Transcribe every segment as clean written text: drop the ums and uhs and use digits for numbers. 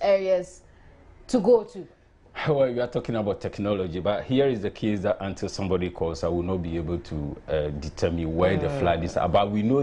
areas to go to? Well, we are talking about technology, but here is the case that until somebody calls, I will not be able to determine where the flood is. But we know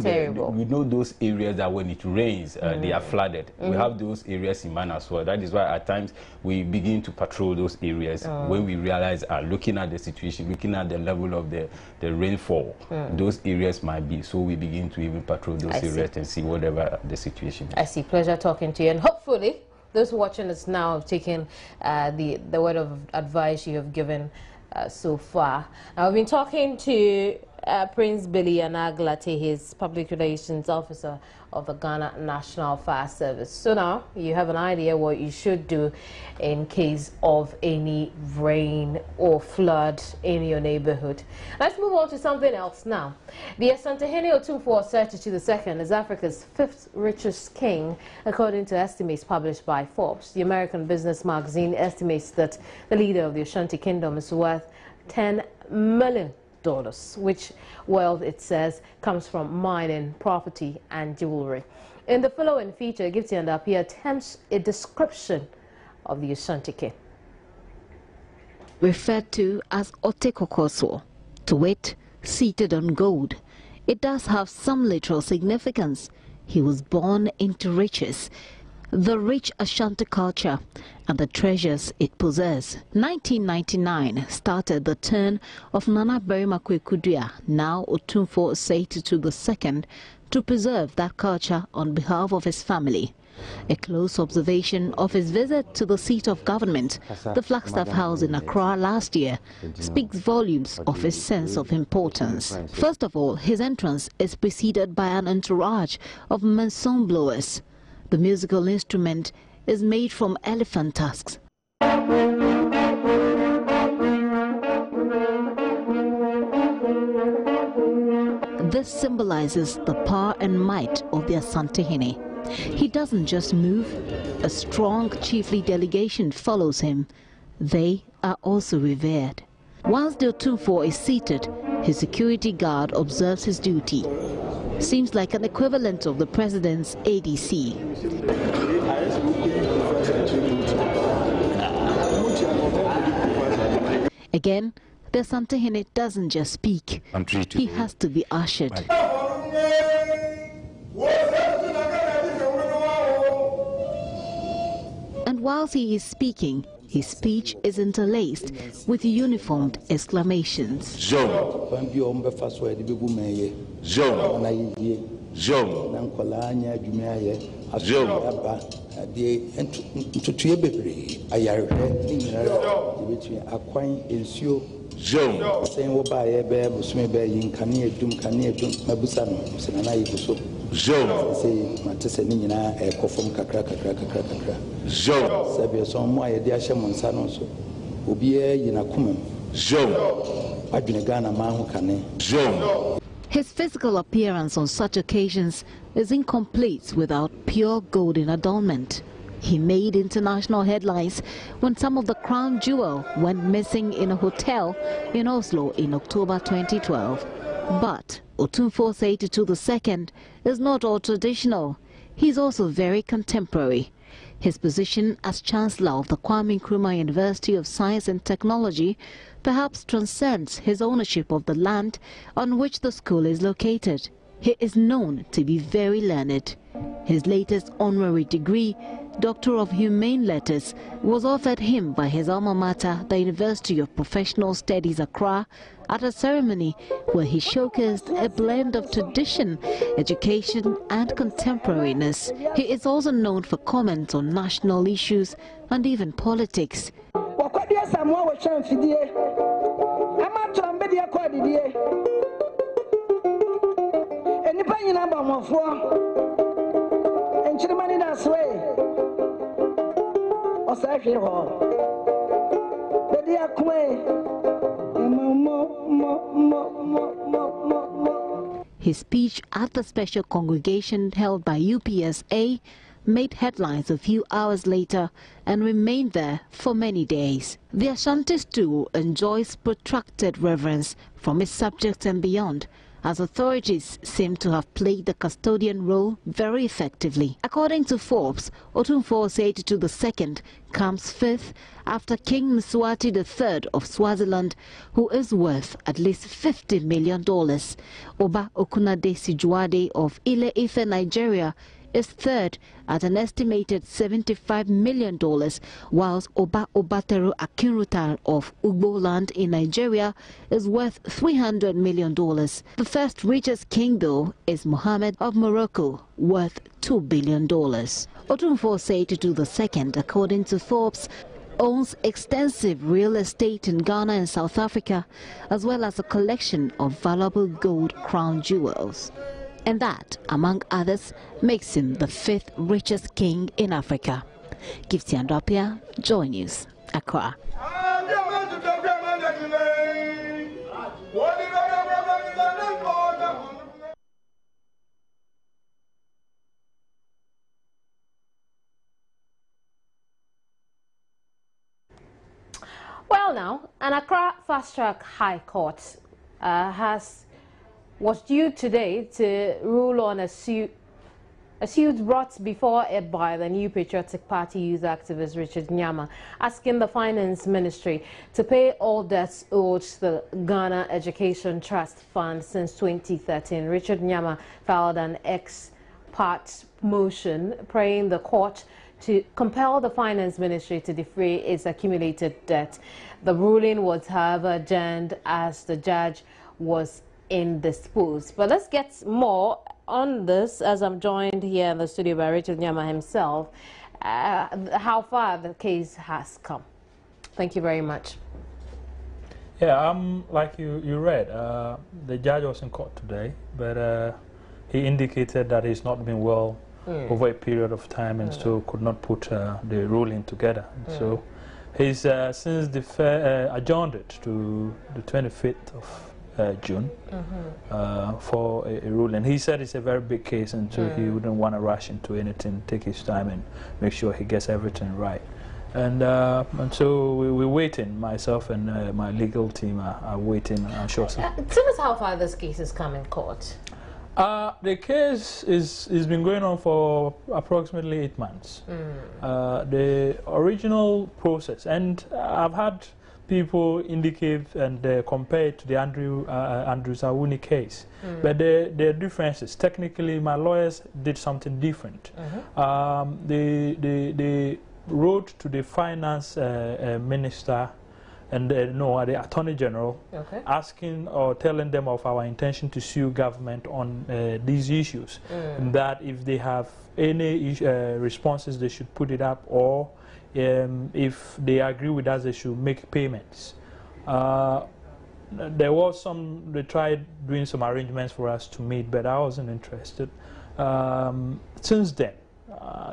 we know those areas that when it rains, they are flooded. We have those areas in Man as well. That is why at times we begin to patrol those areas when we realize, looking at the situation, looking at the level of the rainfall, those areas might be. So we begin to even patrol those areas and see whatever the situation is. I see. Pleasure talking to you, and hopefully those watching us now have taken the word of advice you have given so far. Now, we've been talking to Prince Billy Anaglate, his public relations officer of the Ghana National Fire Service. So now you have an idea what you should do in case of any rain or flood in your neighborhood. Let's move on to something else now. The Asantehene Otumfuo II is Africa's 5th richest king, according to estimates published by Forbes. The American business magazine estimates that the leader of the Ashanti Kingdom is worth $10 million. Which wealth, it says, comes from mining, property and jewelry. In the following feature, Gifty and Apia attempts a description of the Ashanti king. Referred to as Otekokoso, to wit, seated on gold. It does have some literal significance. He was born into riches, the rich Ashanti culture and the treasures it possesses. 1999 started the turn of Nana Berima Kwekudua, now Otumfuo II, to preserve that culture on behalf of his family. A close observation of his visit to the seat of government, the Flagstaff House in Accra last year, speaks volumes of his sense of importance. First of all, his entrance is preceded by an entourage of Manson blowers. The musical instrument is made from elephant tusks. This symbolizes the power and might of the Asantehene. He doesn't just move, a strong chiefly delegation follows him. They are also revered. Whilst the Otumfuo is seated, his security guard observes his duty. Seems like an equivalent of the president's ADC. Again, the Asantehene doesn't just speak. He has to be ushered. And whilst he is speaking, his speech is interlaced with uniformed exclamations. His physical appearance on such occasions is incomplete without pure golden adornment. He made international headlines when some of the crown jewel went missing in a hotel in Oslo in October 2012. But Otumfuo II is not all traditional. He's also very contemporary. His position as Chancellor of the Kwame Nkrumah University of Science and Technology perhaps transcends his ownership of the land on which the school is located. He is known to be very learned. His latest honorary degree, Doctor of Humane Letters, was offered him by his alma mater, the University of Professional Studies Accra, at a ceremony where he showcased a blend of tradition, education and contemporariness. He is also known for comments on national issues and even politics. His speech at the special congregation held by UPSA made headlines a few hours later and remained there for many days. The Ashantis too enjoys protracted reverence from its subjects and beyond, as authorities seem to have played the custodian role very effectively. According to Forbes, Otumfuo Osei II comes fifth after King Mswati III of Swaziland, who is worth at least $50 million. Oba Okunade Sijuade of Ile-Ife, Nigeria, is third at an estimated $75 million, whilst Oba Obatero Akinrutal of Ugbo in Nigeria is worth $300 million. The first richest king, though, is Mohammed of Morocco, worth $2 billion. Otumfuo Osei II, according to Forbes, owns extensive real estate in Ghana and South Africa, as well as a collection of valuable gold crown jewels. And that, among others, makes him the fifth richest king in Africa. Gifty Andopia, Joy News, Accra. Well, now, an Accra Fast Track High Court was due today to rule on a suit brought before it by the New Patriotic Party youth activist Richard Nyama, asking the Finance Ministry to pay all debts owed to the Ghana Education Trust Fund since 2013. Richard Nyama filed an ex-parte motion praying the court to compel the Finance Ministry to defray its accumulated debt. The ruling was, however, adjourned as the judge was indisposed. But let's get more on this as I'm joined here in the studio by Richard Nyama himself. How far the case has come. Thank you very much. Yeah, like you read, the judge was in court today, but he indicated that he's not been well over a period of time and so could not put the ruling together. So he's since adjourned it to the 25th of June for a ruling. He said it's a very big case, and so he wouldn't want to rush into anything, take his time and make sure he gets everything right. And so we're waiting. Myself and my legal team are waiting shortly. Tell us how far this case has come in court. The case is been going on for approximately 8 months. The original process, and I've had people indicate and compare it to the Andrew Zawuni case, but there are differences. Technically, my lawyers did something different. They wrote to the finance minister and the Attorney General, asking or telling them of our intention to sue government on these issues, and that if they have any responses, they should put it up, or if they agree with us, they should make payments. There was they tried doing some arrangements for us to meet, but I wasn't interested. Since then,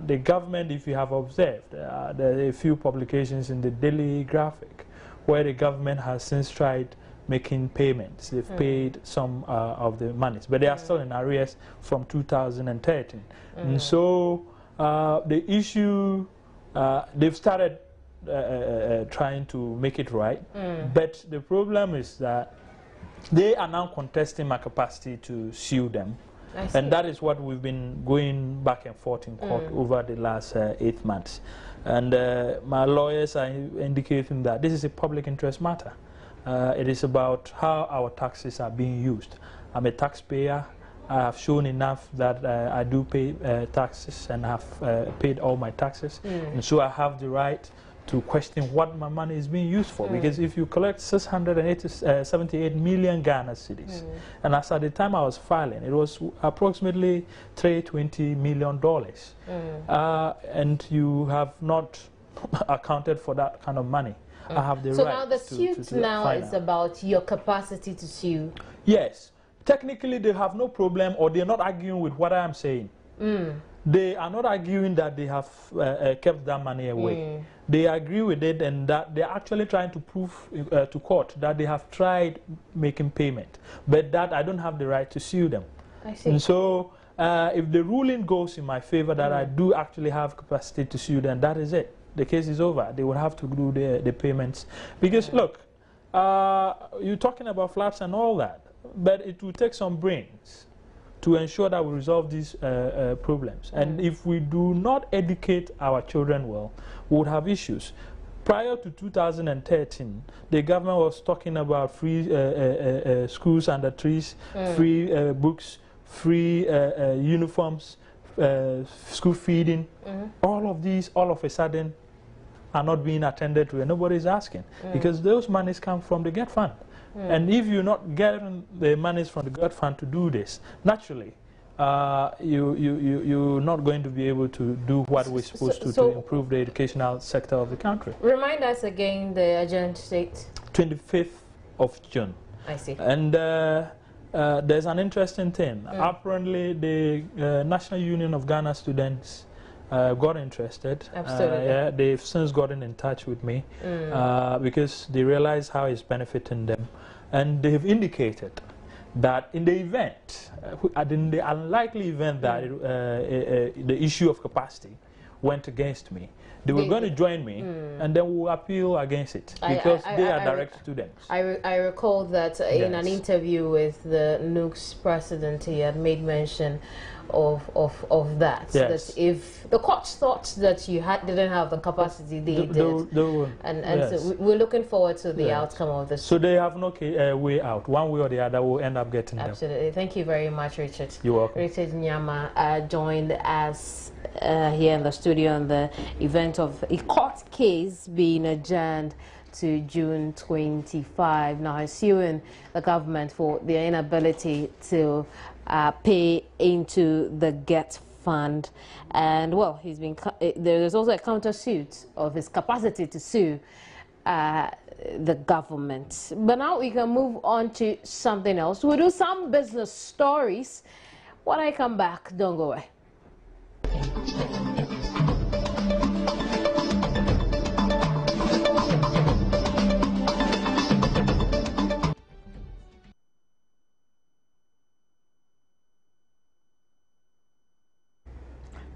the government, if you have observed, there are a few publications in the Daily Graphic where the government has since tried making payments. They've paid some of the monies, but they are still in arrears from 2013. And so the issue, they've started trying to make it right, but the problem is that they are now contesting my capacity to sue them. And that is what we've been going back and forth in court over the last 8 months. And my lawyers are indicating that this is a public interest matter. It is about how our taxes are being used. I'm a taxpayer. I have shown enough that I do pay taxes and have paid all my taxes. And so I have the right to question what my money is being used for. Because if you collect 678 million Ghana cedis, and as at the time I was filing, it was approximately $320 million. And you have not accounted for that kind of money. I have the so right now the suit is about your capacity to sue. Yes. Technically, they have no problem, or they're not arguing with what I am saying. They are not arguing that they have kept that money away. They agree with it, and that they're actually trying to prove to court that they have tried making payment, but that I don't have the right to sue them. I see. And so if the ruling goes in my favor that I do actually have capacity to sue them, that is it. The case is over. They will have to do the payments. Because look, you're talking about flats and all that. but it will take some brains to ensure that we resolve these problems. And if we do not educate our children well, we would have issues. Prior to 2013, the government was talking about free schools under trees, free books, free uniforms, school feeding. All of these, all of a sudden, are not being attended to, and nobody is asking, because those monies come from the GET fund. And if you're not getting the monies from the GET fund to do this, naturally, you're not going to be able to do what we're supposed to improve the educational sector of the country. Remind us again the agenda date. 25th of June. I see. And there's an interesting thing. Apparently, the National Union of Ghana Students got interested. Absolutely. Yeah, they've since gotten in touch with me because they realize how it's benefiting them. And they've indicated that in the event, in the unlikely event that the issue of capacity went against me, they were going to join me, and then we'll appeal against it because they are direct students. I recall that in an interview with the NUC's president, he had made mention of that. Yes. That if the courts thought that you didn't have the capacity, they did. And yes. So we're looking forward to the outcome of this. So they have no way out. One way or the other will end up getting them. Absolutely. Thank you very much, Richard. You're welcome. Richard Nyama joined us here in the studio on the event of a court case being adjourned to June 25. Now, suing the government for their inability to pay into the GET fund. And, well, there's also a countersuit of his capacity to sue the government. But now we can move on to something else. We'll do some business stories. When I come back, don't go away.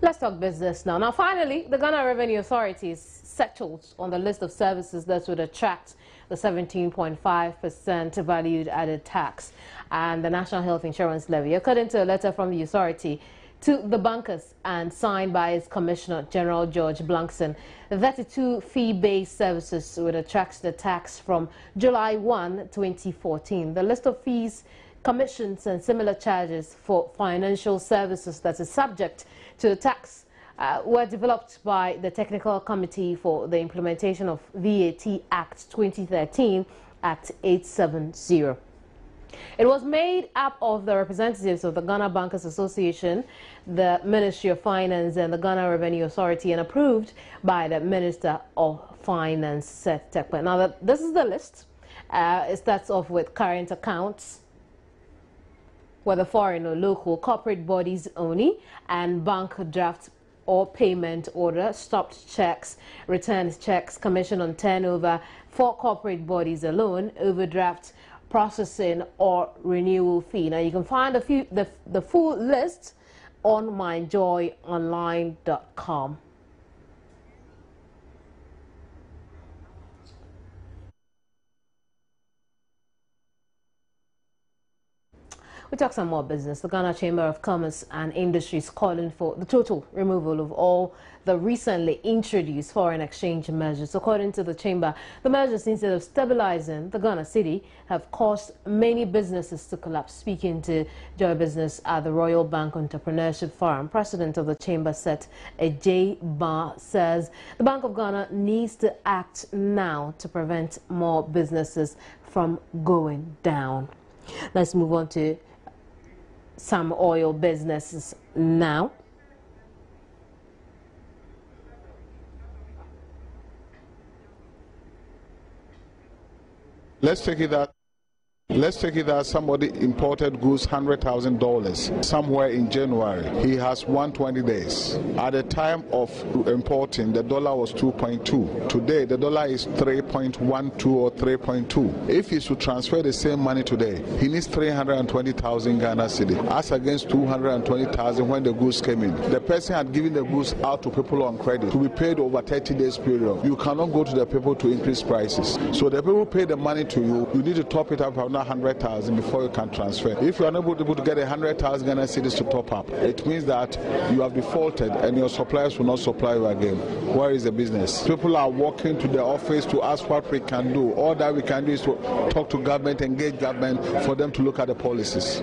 Let's talk business now. Now, finally, the Ghana Revenue Authority is settled on the list of services that would attract the 17.5% valued added tax and the National Health Insurance Levy. According to a letter from the authority to the bankers and signed by its Commissioner General George Blankson, 32 fee-based services would attract the tax from July 1, 2014. The list of fees, commissions and similar charges for financial services that is subject to the tax were developed by the Technical Committee for the Implementation of VAT Act 2013 Act 870. It was made up of the representatives of the Ghana Bankers Association, the Ministry of Finance and the Ghana Revenue Authority, and approved by the Minister of Finance, Seth Terkper. Now, this is the list. It starts off with current accounts, whether foreign or local, corporate bodies only, and bank draft or payment order, stopped checks, returned checks, commission on turnover for corporate bodies alone, overdraft, processing or renewal fee. Now you can find the full list on myjoyonline.com. We talk some more business. The Ghana Chamber of Commerce and Industry is calling for the total removal of all the recently introduced foreign exchange measures. According to the Chamber, the measures, instead of stabilizing the Ghana cedi, have caused many businesses to collapse. Speaking to Joy Business at the Royal Bank Entrepreneurship Forum, President of the Chamber, Seth J. Bar, says the Bank of Ghana needs to act now to prevent more businesses from going down. Let's move on to some oil businesses now. Let's take it that somebody imported goods $100,000 somewhere in January. He has 120 days. At the time of importing, the dollar was 2.2. Today, the dollar is 3.12 or 3.2. If he should transfer the same money today, he needs 320,000 Ghana cedi, as against 220,000 when the goods came in. The person had given the goods out to people on credit to be paid over 30 days period. You cannot go to the people to increase prices. So the people pay the money to you. You need to top it up additional 100,000 before you can transfer. If you are not able to get 100,000 Ghana cedis to top up, it means that you have defaulted and your suppliers will not supply you again. Where is the business? People are walking to the office to ask what we can do. All that we can do is to talk to government, engage government for them to look at the policies.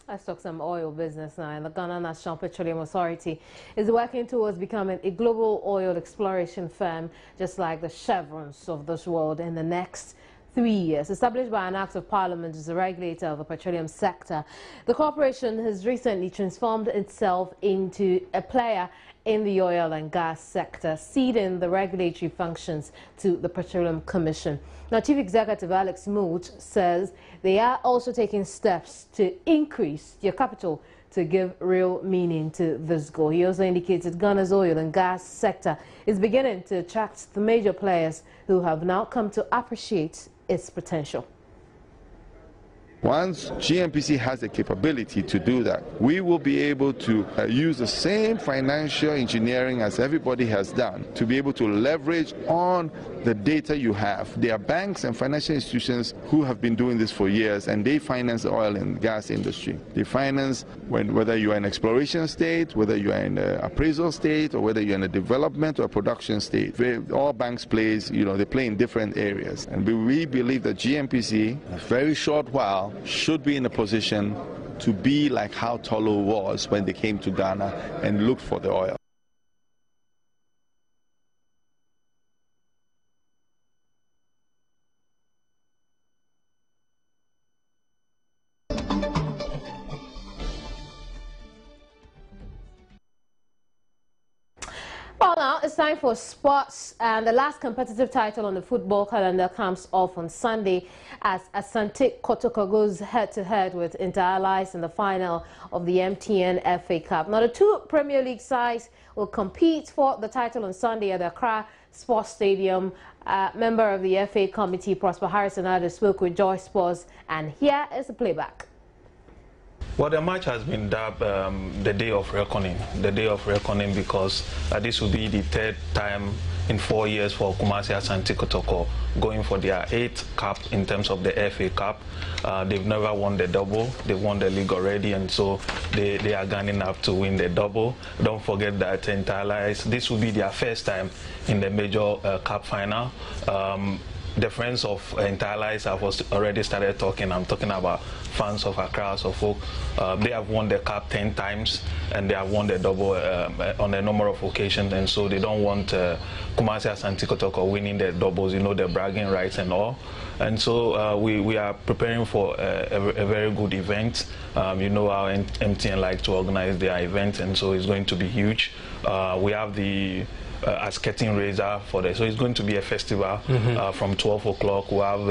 Let's talk some oil business now. And the Ghana National Petroleum Authority is working towards becoming a global oil exploration firm, just like the Chevrons of this world, in the next 3 years. Established by an act of parliament as a regulator of the petroleum sector, the corporation has recently transformed itself into a player in the oil and gas sector, ceding the regulatory functions to the Petroleum Commission. Now, Chief Executive Alex Moult says they are also taking steps to increase their capital to give real meaning to this goal. He also indicated Ghana's oil and gas sector is beginning to attract the major players who have now come to appreciate its potential. Once GNPC has the capability to do that, we will be able to use the same financial engineering as everybody has done to be able to leverage on the data you have. There are banks and financial institutions who have been doing this for years, and they finance the oil and gas industry. They finance whether you are in exploration state, whether you are in an appraisal state, or whether you're in a development or a production state. All banks they play in different areas. And we believe that GNPC, in a very short while, should be in a position to be like how Tullow was when they came to Ghana and looked for the oil. Well, now it's time for sports, and the last competitive title on the football calendar comes off on Sunday as Asante Kotoko goes head-to-head with Inter Allies in the final of the MTN FA Cup. Now, the two Premier League sides will compete for the title on Sunday at the Accra Sports Stadium. Member of the FA Committee, Prosper Harrison, spoke with Joy Sports, and here is the playback. Well, the match has been dubbed the day of reckoning, because this will be the third time in 4 years for Kumasi Asante Kotoko going for their 8th cup in terms of the FA Cup. They've never won the double. They've won the league already, and so they are gunning up to win the double. Don't forget that Inter Allies, this will be their first time in the major cup final. The friends of Inter Allies have already started talking. I'm talking about fans of Accra Folk. They have won the cup 10 times, and they have won the double on a number of occasions, and so they don't want Kumasi Asante Kotoko winning the doubles, the bragging rights and all. And so we are preparing for a very good event. How MTN like to organize their event, and so it's going to be huge. We have the as curtain raiser for the, so it's going to be a festival from 12 o'clock. We have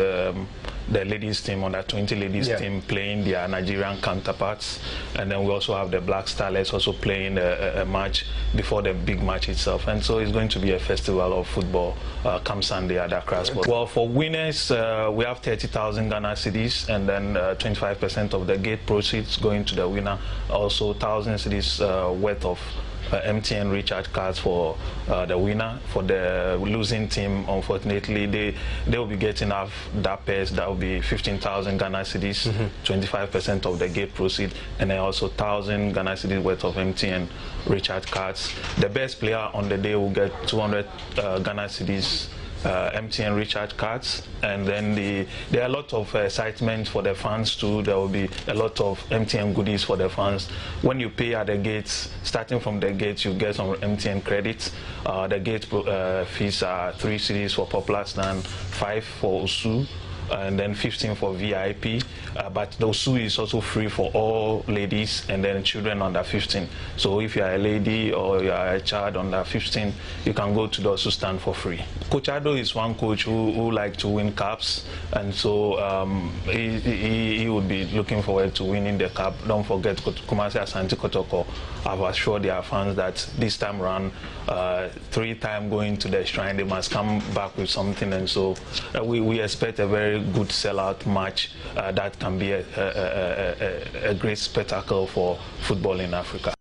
the ladies team, under 20 ladies team, playing their Nigerian counterparts, and then we also have the Black Starlets also playing a match before the big match itself. And so it's going to be a festival of football come Sunday at Accra Sport. Well, for winners, we have 30,000 Ghana cedis, and then 25% of the gate proceeds going to the winner. Also 1,000 cedis worth of MTN recharge cards for the winner. For the losing team, unfortunately, they will be getting off that pairs. That will be 15,000 Ghana cedis, 25% of the gate proceed, and then also 1,000 Ghana cedis worth of MTN recharge cards. The best player on the day will get 200 Ghana cedis MTN recharge cards, and then there are a lot of excitement for the fans too. There will be a lot of MTN goodies for the fans. When you pay at the gates, starting from the gates, you get some MTN credits. The gate fees are 3 cedis for Poplar Stand, 5 for Osu, and then 15 for VIP. But the Osu is also free for all ladies and then children under 15. So if you are a lady or you are a child under 15, you can go to the Osu stand for free. Coach Ado is one coach who likes to win cups, and so he would be looking forward to winning the cup. Don't forget, Kumasi Asante Kotoko have assured their fans that this time around, 3 times going to the shrine, they must come back with something, and so we expect a very good sellout match that can be a great spectacle for football in Africa.